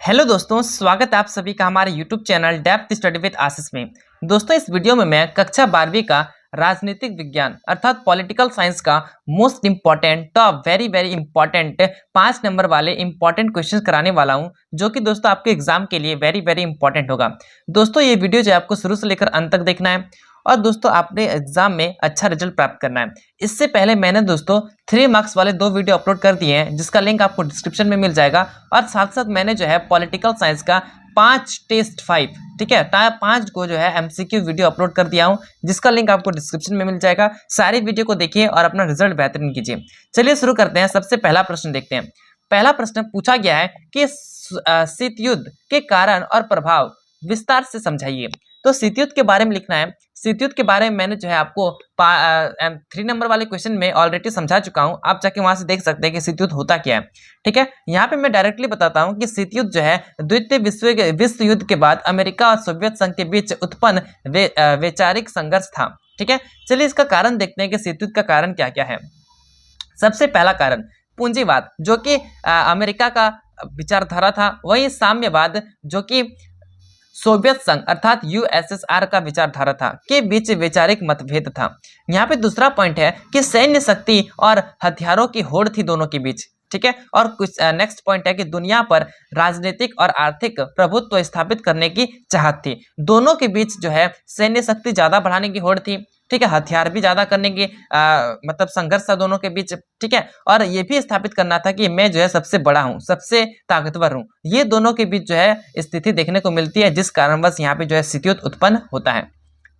Hello दोस्तों, स्वागत है आप सभी का हमारे YouTube channel depth study with Ashish में। दोस्तों, इस वीडियो में मैं कक्षा 12वीं का राजनीतिक विज्ञान अर्थात पॉलिटिकल साइंस का most important top very important 5 number वाले इंपॉर्टेंट क्वेश्चंस कराने वाला हूं, जो कि दोस्तों आपके एग्जाम के लिए वेरी इंपॉर्टेंट होगा। दोस्तों, ये वीडियो जो है आपको शुरू से लेकर अंत तक देखना है और दोस्तों आपने एग्जाम में अच्छा रिजल्ट प्राप्त करना है। इससे पहले मैंने दोस्तों 3 मार्क्स वाले 2 वीडियो अपलोड कर दिए हैं, जिसका लिंक आपको डिस्क्रिप्शन में मिल जाएगा। और साथ साथ मैंने जो है पॉलिटिकल साइंस का 5 टेस्ट 5, ठीक है, 5 को जो है एमसीक्यू वीडियो अपलोड कर दिया हूं, जिसका लिंक आपको डिस्क्रिप्शन में मिल जाएगा। सारी वीडियो को देखिए और अपना रिजल्ट बेहतरीन कीजिए। चलिए शुरू करते हैं। सबसे पहला प्रश्न देखते हैं। पहला प्रश्न पूछा गया है कि शीत युद्ध के कारण और प्रभाव विस्तार से समझाइए। तो शीत युद्ध के बारे में लिखना है। शीत युद्ध के बारे में मैंने जो है आपको 3 नंबर वाले क्वेश्चन में ऑलरेडी समझा चुका हूं। आप जाके वहां से देख सकते हैं कि शीत युद्ध होता क्या है। ठीक है, यहाँ पे मैं डायरेक्टली बताता हूं कि शीत युद्ध जो है द्वितीय विश्व युद्ध के बाद अमेरिका और सोवियत संघ के बीच उत्पन्न वैचारिक संघर्ष था। ठीक है, चलिए इसका कारण देखते हैं कि शीत युद्ध का कारण क्या क्या है। सबसे पहला कारण पूंजीवाद, जो कि अमेरिका का विचारधारा था। वही साम्यवाद, जो कि सोवियत संघ अर्थात यूएसएसआर का विचारधारा था, के बीच वैचारिक मतभेद था। यहाँ पे दूसरा पॉइंट है कि सैन्य शक्ति और हथियारों की होड़ थी दोनों के बीच। ठीक है, और कुछ नेक्स्ट पॉइंट है कि दुनिया पर राजनीतिक और आर्थिक प्रभुत्व स्थापित करने की चाहत थी। दोनों के बीच जो है सैन्य शक्ति ज्यादा बढ़ाने की होड़ थी। ठीक है, हथियार भी ज्यादा करने की मतलब संघर्ष था दोनों के बीच। ठीक है, और ये भी स्थापित करना था कि मैं जो है सबसे बड़ा हूँ, सबसे ताकतवर हूँ। ये दोनों के बीच जो है स्थिति देखने को मिलती है, जिस कारणवश यहाँ पे जो है शीत युद्ध उत्पन्न होता है।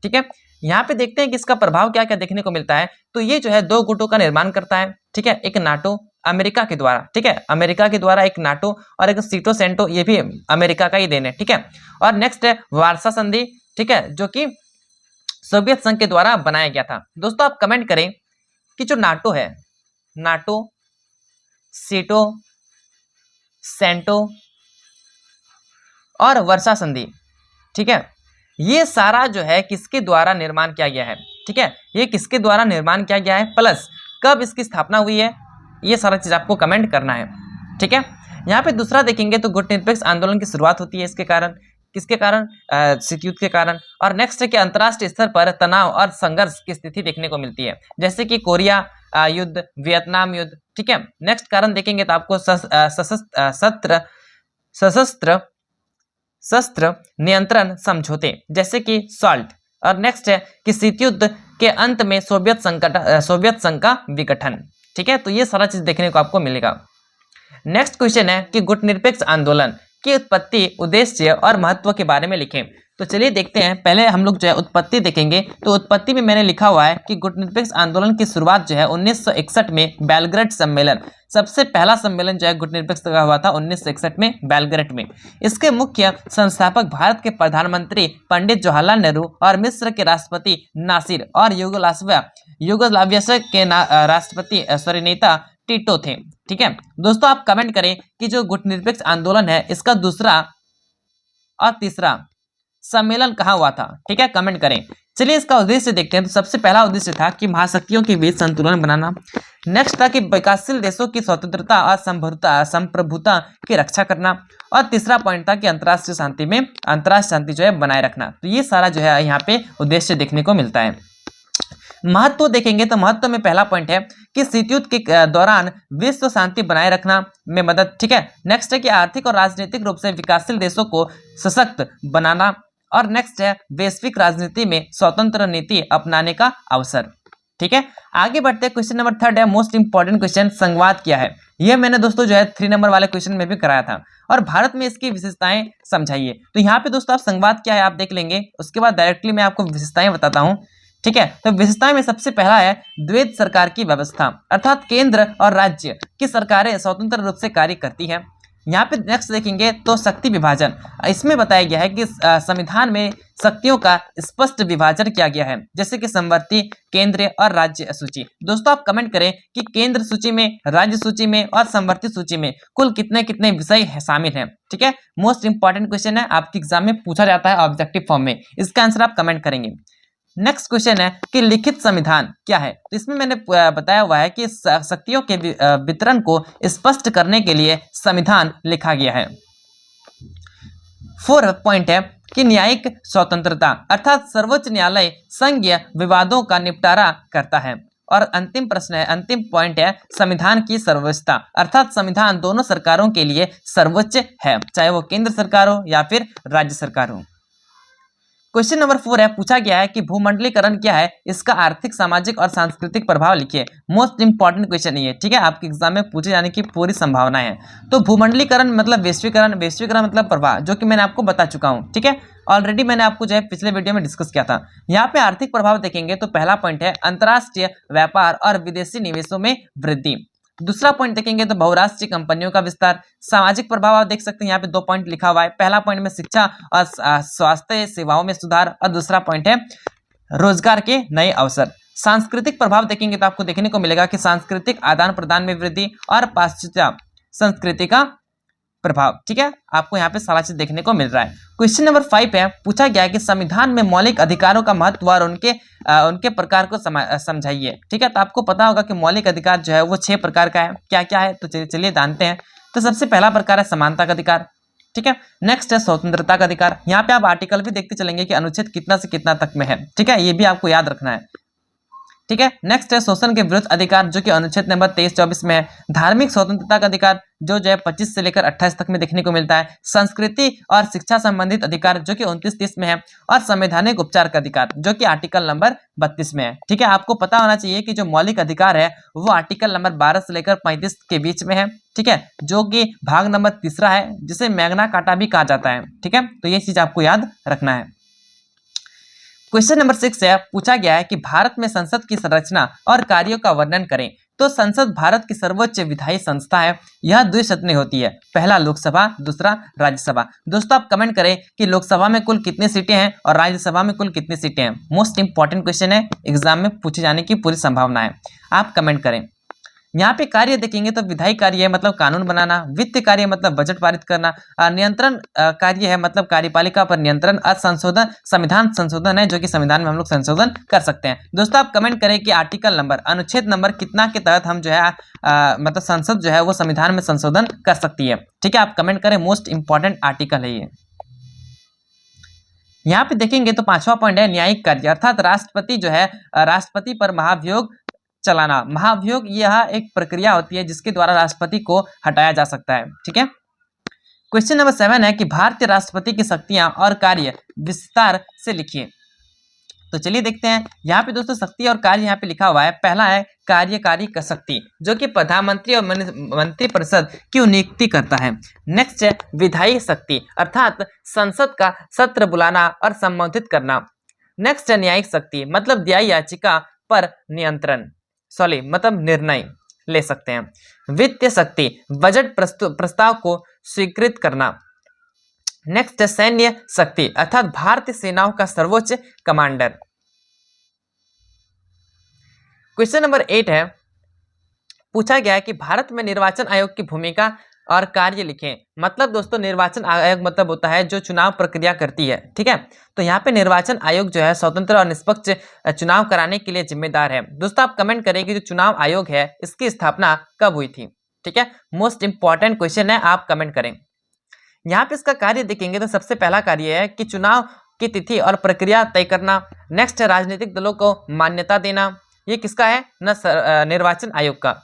ठीक है, यहाँ पे देखते हैं कि इसका प्रभाव क्या क्या देखने को मिलता है। तो ये जो है 2 गुटों का निर्माण करता है। ठीक है, एक नाटो अमेरिका के द्वारा, ठीक है, अमेरिका के द्वारा एक नाटो, और एक सीटो सेंटो, ये भी अमेरिका का ही देन है। ठीक है, और नेक्स्ट है वार्सा संधि। ठीक है, जो कि सोवियत संघ के द्वारा बनाया गया था। दोस्तों आप कमेंट करें कि जो नाटो है, नाटो, सीटो, सेंटो और वर्षा संधि, ठीक है, ये सारा जो है किसके द्वारा निर्माण किया गया है। ठीक है, ये किसके द्वारा निर्माण किया गया है, प्लस कब इसकी स्थापना हुई है, ये सारा चीज आपको कमेंट करना है। ठीक है, यहाँ पे दूसरा देखेंगे तो गुटनिरपेक्ष आंदोलन की शुरुआत होती है इसके कारण, किसके कारण, शीत युद्ध के कारण। और नेक्स्ट है कि अंतरराष्ट्रीय स्तर पर तनाव और संघर्ष की स्थिति देखने को मिलती है, जैसे कि कोरिया युद्ध, वियतनाम युद्ध। ठीक है, नेक्स्ट कारण देखेंगे तो आपको सशस्त्र शस्त्र नियंत्रण समझौते, जैसे कि सॉल्ट। और नेक्स्ट है कि शीत युद्ध के अंत में सोवियत संघ का विघटन। ठीक है, तो ये सारा चीज देखने को आपको मिलेगा। नेक्स्ट क्वेश्चन है कि गुटनिरपेक्ष आंदोलन की उत्पत्ति, उद्देश्य और महत्व के बारे में लिखें। तो चलिए देखते हैं। पहले हम लोग जो है उत्पत्ति देखेंगे। तो उत्पत्ति में मैंने लिखा हुआ है कि गुटनिरपेक्ष आंदोलन की शुरुआत जो है 1961 में बेलग्रेड सम्मेलन, सबसे पहला सम्मेलन जो है गुटनिरपेक्ष का हुआ था 1961 में बेलग्रेड में। इसके मुख्य संस्थापक भारत के प्रधानमंत्री पंडित जवाहरलाल नेहरू और मिस्र के राष्ट्रपति नासिर और यूगोस्लाविया के राष्ट्रपति नेता टीटो थे। ठीक है, दोस्तों आप कमेंट करें कि जो गुटनिरपेक्ष आंदोलन है इसका दूसरा और तीसरा सम्मेलन कहाँ हुआ था। ठीक है, कमेंट करें। चलिए इसका उद्देश्य देखते हैं। तो सबसे पहला उद्देश्य था कि महाशक्तियों के बीच संतुलन बनाना। नेक्स्ट था कि विकासशील देशों की स्वतंत्रता और संप्रभुता की रक्षा करना। और तीसरा पॉइंट था कि अंतर्राष्ट्रीय शांति जो है बनाए रखना। तो ये सारा जो है यहाँ पे उद्देश्य देखने को मिलता है। महत्व देखेंगे तो महत्व में पहला पॉइंट है कि शीत युद्ध के दौरान विश्व शांति बनाए रखना में मदद। ठीक है, नेक्स्ट है कि आर्थिक और राजनीतिक रूप से विकासशील देशों को सशक्त बनाना। और नेक्स्ट है वैश्विक राजनीति में स्वतंत्र नीति अपनाने का अवसर। ठीक है, आगे बढ़ते हैं। क्वेश्चन नंबर 3 है मोस्ट इंपॉर्टेंट क्वेश्चन, संवाद क्या है। यह मैंने दोस्तों जो है 3 नंबर वाले क्वेश्चन में भी कराया था। और भारत में इसकी विशेषताएं समझाइए। तो यहाँ पे दोस्तों आप संवाद क्या है आप देख लेंगे, उसके बाद डायरेक्टली मैं आपको विशेषताएं बताता हूँ। ठीक है, तो विशेषता में सबसे पहला है द्वैध सरकार की व्यवस्था, अर्थात केंद्र और राज्य की सरकारें स्वतंत्र रूप से कार्य करती है। यहाँ पे नेक्स्ट देखेंगे तो शक्ति विभाजन, इसमें बताया गया है कि संविधान में शक्तियों का स्पष्ट विभाजन किया गया है, जैसे कि समवर्ती, केंद्रीय और राज्य सूची। दोस्तों आप कमेंट करें कि केंद्र सूची में, राज्य सूची में और समवर्ती सूची में कुल कितने कितने विषय शामिल हैं। ठीक है, मोस्ट इंपॉर्टेंट क्वेश्चन है, आपके एग्जाम में पूछा जाता है ऑब्जेक्टिव फॉर्म में। इसका आंसर आप कमेंट करेंगे। नेक्स्ट क्वेश्चन है कि लिखित संविधान क्या है। तो इसमें मैंने बताया हुआ है कि शक्तियों के वितरण को स्पष्ट करने के लिए संविधान लिखा गया है। 4 पॉइंट है कि न्यायिक स्वतंत्रता, अर्थात सर्वोच्च न्यायालय संघीय विवादों का निपटारा करता है। और अंतिम प्रश्न है, अंतिम पॉइंट है संविधान की सर्वोच्चता, अर्थात संविधान दोनों सरकारों के लिए सर्वोच्च है, चाहे वो केंद्र सरकार हो या फिर राज्य सरकार हो। क्वेश्चन नंबर 4 है, पूछा गया है कि भूमंडलीकरण क्या है, इसका आर्थिक, सामाजिक और सांस्कृतिक प्रभाव लिखिए। मोस्ट इंपॉर्टेंट क्वेश्चन ये, ठीक है, आपके एग्जाम में पूछे जाने की पूरी संभावना है। तो भूमंडलीकरण मतलब वैश्वीकरण, वैश्वीकरण मतलब प्रभाव, जो कि मैंने आपको बता चुका हूँ, ठीक है, ऑलरेडी मैंने आपको जो है पिछले वीडियो में डिस्कस किया था। यहाँ पे आर्थिक प्रभाव देखेंगे तो पहला पॉइंट है अंतर्राष्ट्रीय व्यापार और विदेशी निवेशों में वृद्धि। दूसरा पॉइंट देखेंगे तो बहुराष्ट्रीय कंपनियों का विस्तार। सामाजिक प्रभाव आप देख सकते हैं, यहाँ पे 2 पॉइंट लिखा हुआ है। पहला पॉइंट में शिक्षा और स्वास्थ्य सेवाओं में सुधार, और दूसरा पॉइंट है रोजगार के नए अवसर। सांस्कृतिक प्रभाव देखेंगे तो आपको देखने को मिलेगा कि सांस्कृतिक आदान प्रदान में वृद्धि और पाश्चात्य संस्कृति का प्रभाव, ठीक है, आपको यहाँ पे सारा चीज देखने को मिल रहा है। क्वेश्चन नंबर 5 है, पूछा गया है कि संविधान में मौलिक अधिकारों का महत्व और उनके प्रकार को समझाइए, ठीक है। तो आपको पता होगा कि मौलिक अधिकार जो है वो 6 प्रकार का है, क्या क्या है, तो चलिए जानते हैं। तो सबसे पहला प्रकार है समानता का अधिकार, ठीक है। नेक्स्ट है स्वतंत्रता का अधिकार, यहाँ पे आप आर्टिकल भी देखते चलेंगे कि अनुच्छेद कितना से कितना तक में है, ठीक है, ये भी आपको याद रखना है, ठीक है। नेक्स्ट है शोषण के विरुद्ध अधिकार, जो कि अनुच्छेद नंबर 23-24 में है। धार्मिक स्वतंत्रता का अधिकार, जो है 25 से लेकर 28 तक में देखने को मिलता है। संस्कृति और शिक्षा संबंधित अधिकार, जो कि 29-30 में है। और संवैधानिक उपचार का अधिकार, जो कि आर्टिकल नंबर 32 में है, ठीक है। आपको पता होना चाहिए कि जो मौलिक अधिकार है वो आर्टिकल नंबर 12 से लेकर 35 के बीच में है, ठीक है, जो कि भाग नंबर 3 है, जिसे मैग्ना कार्टा भी कहा जाता है, ठीक है। तो ये चीज आपको याद रखना है। क्वेश्चन नंबर 6 है, पूछा गया है कि भारत में संसद की संरचना और कार्यों का वर्णन करें। तो संसद भारत की सर्वोच्च विधायी संस्था है। यह द्विसदनीय होती है, पहला लोकसभा, दूसरा राज्यसभा। दोस्तों आप कमेंट करें कि लोकसभा में कुल कितनी सीटें हैं और राज्यसभा में कुल कितनी सीटें हैं। मोस्ट इंपॉर्टेंट क्वेश्चन है, एग्जाम में पूछे जाने की पूरी संभावना है, आप कमेंट करें। यहाँ पे कार्य देखेंगे तो विधायी कार्य है मतलब कानून बनाना, वित्त कार्य मतलब बजट पारित करना, नियंत्रण कार्य है मतलब कार्यपालिका पर नियंत्रण, और संशोधन संविधान संशोधन है, जो कि संविधान में हम लोग संशोधन कर सकते हैं। दोस्तों आप कमेंट करें कि आर्टिकल नंबर, अनुच्छेद नंबर कितना के तहत हम जो है मतलब संसद जो है वो संविधान में संशोधन कर सकती है, ठीक है, आप कमेंट करें। मोस्ट इंपॉर्टेंट आर्टिकल है ये। यहाँ पे देखेंगे तो 5वां पॉइंट है न्यायिक कार्य, अर्थात राष्ट्रपति जो है राष्ट्रपति पर महाभियोग चलाना। महाभियोग यह एक प्रक्रिया होती है जिसके द्वारा राष्ट्रपति को हटाया जा सकता है, ठीक है। क्वेश्चन नंबर 7 है कि भारतीय राष्ट्रपति की शक्तियां और कार्य विस्तार से लिखिए। तो चलिए देखते हैं। यहाँ पे दोस्तों शक्ति और कार्य यहाँ पे लिखा हुआ है। पहला है कार्यकारी शक्ति, जो कि प्रधानमंत्री और मंत्रिपरिषद की नियुक्ति करता है। नेक्स्ट है विधायी शक्ति, अर्थात संसद का सत्र बुलाना और संबोधित करना। नेक्स्ट है न्यायिक शक्ति, मतलब दया याचिका पर नियंत्रण मतलब निर्णय ले सकते हैं। वित्तीय शक्ति, बजट प्रस्ताव को स्वीकृत करना। नेक्स्ट है सैन्य शक्ति, अर्थात भारतीय सेनाओं का सर्वोच्च कमांडर। क्वेश्चन नंबर 8 है, पूछा गया है कि भारत में निर्वाचन आयोग की भूमिका और कार्य लिखें। मतलब दोस्तों निर्वाचन आयोग मतलब होता है जो चुनाव प्रक्रिया करती है, ठीक है। तो यहाँ पे निर्वाचन आयोग जो है स्वतंत्र और निष्पक्ष चुनाव कराने के लिए जिम्मेदार है। दोस्तों आप कमेंट करें कि जो चुनाव आयोग है इसकी स्थापना कब हुई थी, ठीक है। मोस्ट इंपॉर्टेंट क्वेश्चन है, आप कमेंट करें। यहाँ पे इसका कार्य देखेंगे तो सबसे पहला कार्य है कि चुनाव की तिथि और प्रक्रिया तय करना। नेक्स्ट है राजनीतिक दलों को मान्यता देना, ये किसका है, निर्वाचन आयोग का।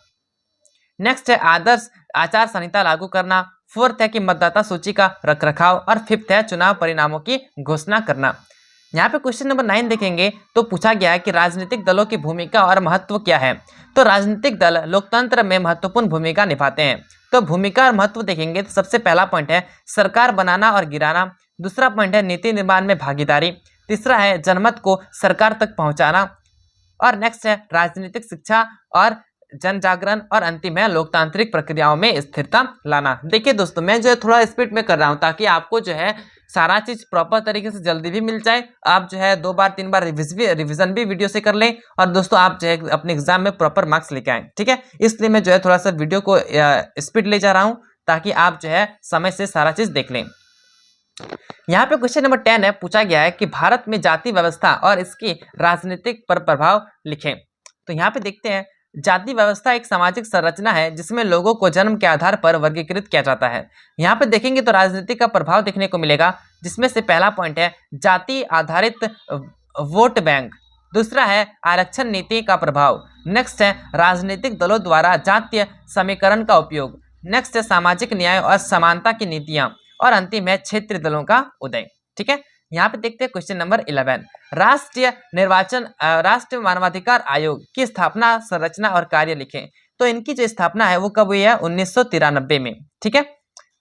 नेक्स्ट है आदर्श आचार संहिता लागू करना। फोर्थ है कि मतदाता सूची का रखरखाव, और फिफ्थ है चुनाव परिणामों की घोषणा करना। यहाँ पे क्वेश्चन नंबर 9 देखेंगे तो पूछा गया है कि राजनीतिक दलों की भूमिका और महत्व क्या है। तो राजनीतिक दल लोकतंत्र में महत्वपूर्ण भूमिका निभाते हैं। तो भूमिका और महत्व देखेंगे तो सबसे पहला पॉइंट है सरकार बनाना और गिराना। दूसरा पॉइंट है नीति निर्माण में भागीदारी। तीसरा है जनमत को सरकार तक पहुंचाना। और नेक्स्ट है राजनीतिक शिक्षा और जन जागरण। और अंतिम है लोकतांत्रिक प्रक्रियाओं में स्थिरता लाना। देखिए दोस्तों मैं जो है थोड़ा स्पीड में कर रहा हूं ताकि आपको जो है सारा चीज प्रॉपर तरीके से जल्दी भी मिल जाए। आप जो है 2 बार 3 बार रिवीजन भी वीडियो से कर लें, और दोस्तों आप जो है अपने एग्जाम में प्रॉपर मार्क्स लेके आए, ठीक है। इसलिए मैं जो है थोड़ा सा वीडियो को स्पीड ले जा रहा हूं ताकि आप जो है समय से सारा चीज देख लें। यहाँ पे क्वेश्चन नंबर 10 है, पूछा गया है कि भारत में जाति व्यवस्था और इसकी राजनीतिक पर प्रभाव लिखें। तो यहाँ पे देखते हैं, जाति व्यवस्था एक सामाजिक संरचना है जिसमें लोगों को जन्म के आधार पर वर्गीकृत किया जाता है। यहाँ पे देखेंगे तो राजनीति का प्रभाव देखने को मिलेगा। जिसमें से पहला पॉइंट है जाति आधारित वोट बैंक, दूसरा है आरक्षण नीति का प्रभाव, नेक्स्ट है राजनीतिक दलों द्वारा जातीय समीकरण का उपयोग, नेक्स्ट है सामाजिक न्याय और समानता की नीतियां, और अंतिम है क्षेत्रीय दलों का उदय। ठीक है, यहाँ पे देखते हैं क्वेश्चन नंबर 11। राष्ट्रीय मानवाधिकार आयोग की स्थापना, संरचना और कार्य लिखें। तो इनकी जो स्थापना है वो कब हुई है? 1993 में। ठीक है,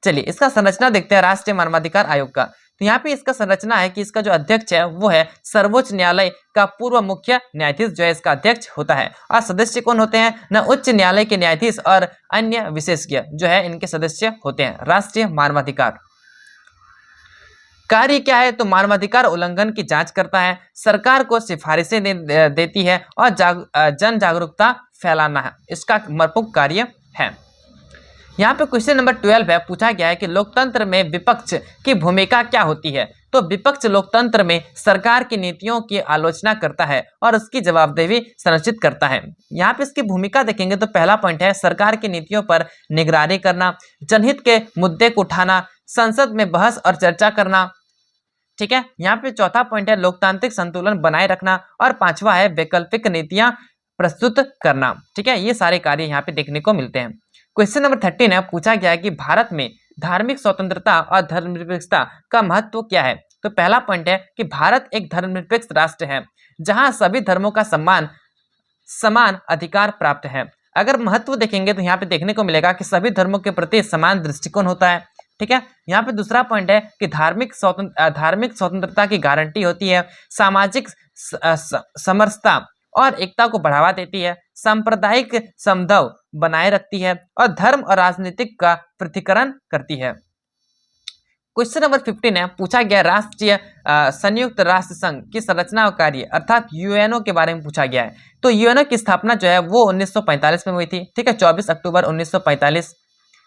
चलिए इसका संरचना देखते हैं राष्ट्रीय मानवाधिकार आयोग का। तो यहाँ पे इसका संरचना है कि इसका जो अध्यक्ष है वो है सर्वोच्च न्यायालय का पूर्व मुख्य न्यायाधीश जो है इसका अध्यक्ष होता है, और सदस्य कौन होते हैं? न उच्च न्यायालय के न्यायाधीश और अन्य विशेषज्ञ जो है इनके सदस्य होते हैं। राष्ट्रीय मानवाधिकार कार्य क्या है? तो मानवाधिकार उल्लंघन की जांच करता है, सरकार को सिफारिशें देती है, और जन जागरूकता फैलाना है इसका प्रमुख कार्य है। यहाँ पे क्वेश्चन नंबर 12 है, पूछा गया है कि लोकतंत्र में विपक्ष की भूमिका क्या होती है? तो विपक्ष लोकतंत्र में सरकार की नीतियों की आलोचना करता है और उसकी जवाबदेही सुनिश्चित करता है। यहाँ पे इसकी भूमिका देखेंगे तो पहला पॉइंट है सरकार की नीतियों पर निगरानी करना, जनहित के मुद्दे को उठाना, संसद में बहस और चर्चा करना। ठीक है, यहाँ पे चौथा पॉइंट है लोकतांत्रिक संतुलन बनाए रखना, और पांचवा है वैकल्पिक नीतियां प्रस्तुत करना। ठीक है, ये सारे कार्य यहाँ पे देखने को मिलते हैं। क्वेश्चन नंबर 13 है, पूछा गया है कि भारत में धार्मिक स्वतंत्रता और धर्मनिरपेक्षता का महत्व क्या है? तो पहला पॉइंट है कि भारत एक धर्मनिरपेक्ष राष्ट्र है जहां सभी धर्मों का समान अधिकार प्राप्त है। अगर महत्व देखेंगे तो यहाँ पे देखने को मिलेगा कि सभी धर्मों के प्रति समान दृष्टिकोण होता है। ठीक है, यहाँ पे दूसरा पॉइंट है कि धार्मिक स्वतंत्रता की गारंटी होती है, सामाजिक समरसता और एकता को बढ़ावा देती है, सांप्रदायिक समदव बनाए रखती है, और धर्म और राजनीतिक का पृथक्करण करती है। क्वेश्चन नंबर 15 है, पूछा गया राष्ट्रीय संयुक्त राष्ट्र संघ की संरचना और कार्य अर्थात यूएनओ के बारे में पूछा गया है। तो यूएनओ की स्थापना जो है वो 1945 में हुई थी। ठीक है, 24 अक्टूबर 1945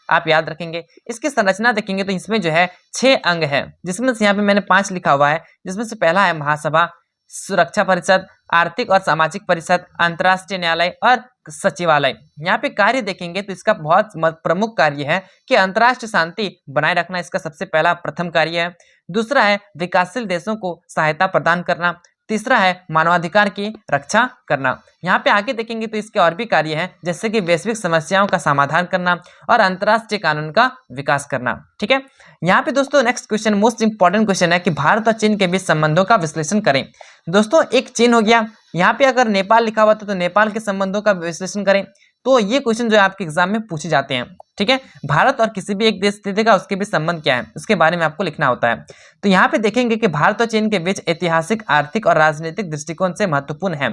आप याद रखेंगे। इसकी संरचना देखेंगे तो इसमें जो है 6 अंग है, जिसमें से यहाँ पे मैंने 5 लिखा हुआ है, जिसमें से पहला है महासभा, सुरक्षा परिषद, आर्थिक और सामाजिक परिषद, अंतर्राष्ट्रीय न्यायालय और सचिवालय। यहाँ पे कार्य देखेंगे तो इसका बहुत प्रमुख कार्य है कि अंतर्राष्ट्रीय शांति बनाए रखना, इसका सबसे पहला प्रथम कार्य है। दूसरा है विकासशील देशों को सहायता प्रदान करना, तीसरा है मानवाधिकार की रक्षा करना। यहाँ पे आगे देखेंगे तो इसके और भी कार्य हैं, जैसे कि वैश्विक समस्याओं का समाधान करना और अंतर्राष्ट्रीय कानून का विकास करना। ठीक है, यहाँ पे दोस्तों next question most important question है कि भारत और चीन के बीच संबंधों का विश्लेषण करें। दोस्तों एक चीन हो गया, यहाँ पे अगर नेपाल लिखा हुआ था तो नेपाल के संबंधों का विश्लेषण करें। तो ये क्वेश्चन जो है आपके एग्जाम में पूछे जाते हैं। ठीक है, भारत और किसी भी एक देश देगा उसके बीच संबंध क्या है उसके बारे में आपको लिखना होता है। तो यहाँ पे देखेंगे कि भारत और चीन के बीच ऐतिहासिक, आर्थिक और राजनीतिक दृष्टिकोण से महत्वपूर्ण है।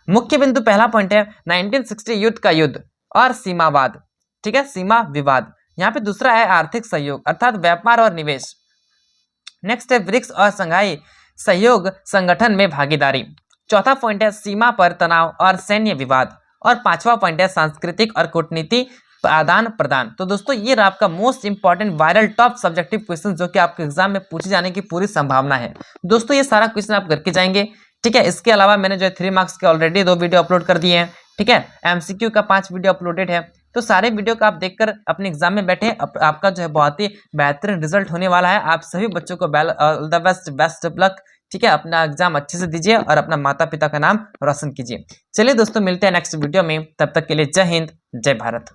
मुख्य बिंदु पहला पॉइंट है 1960 युद्ध का युद्ध और सीमावाद। ठीक है, सीमा विवाद। यहाँ पे दूसरा है आर्थिक सहयोग अर्थात व्यापार और निवेश। नेक्स्ट है ब्रिक्स और संघाई सहयोग संगठन में भागीदारी। चौथा पॉइंट है सीमा पर तनाव और सैन्य विवाद, और पांचवा पॉइंट है सांस्कृतिक और कूटनीति आदान प्रदान। तो दोस्तों ये रहा आपका most important viral top subjective question जो कि आपके एग्जाम में पूछे जाने की पूरी संभावना है। दोस्तों ये सारा क्वेश्चन आप करके जाएंगे। ठीक है, इसके अलावा मैंने जो है 3 मार्क्स के ऑलरेडी 2 वीडियो अपलोड कर दिए हैं। ठीक है, एमसीक्यू का 5 वीडियो अपलोडेड है। तो सारे वीडियो को आप देखकर अपने एग्जाम में बैठे, आपका जो है बहुत ही बेहतरीन रिजल्ट होने वाला है। आप सभी बच्चों को all the best of luck. ठीक है, अपना एग्जाम अच्छे से दीजिए और अपना माता पिता का नाम रोशन कीजिए। चलिए दोस्तों मिलते हैं नेक्स्ट वीडियो में, तब तक के लिए जय हिंद, जय भारत।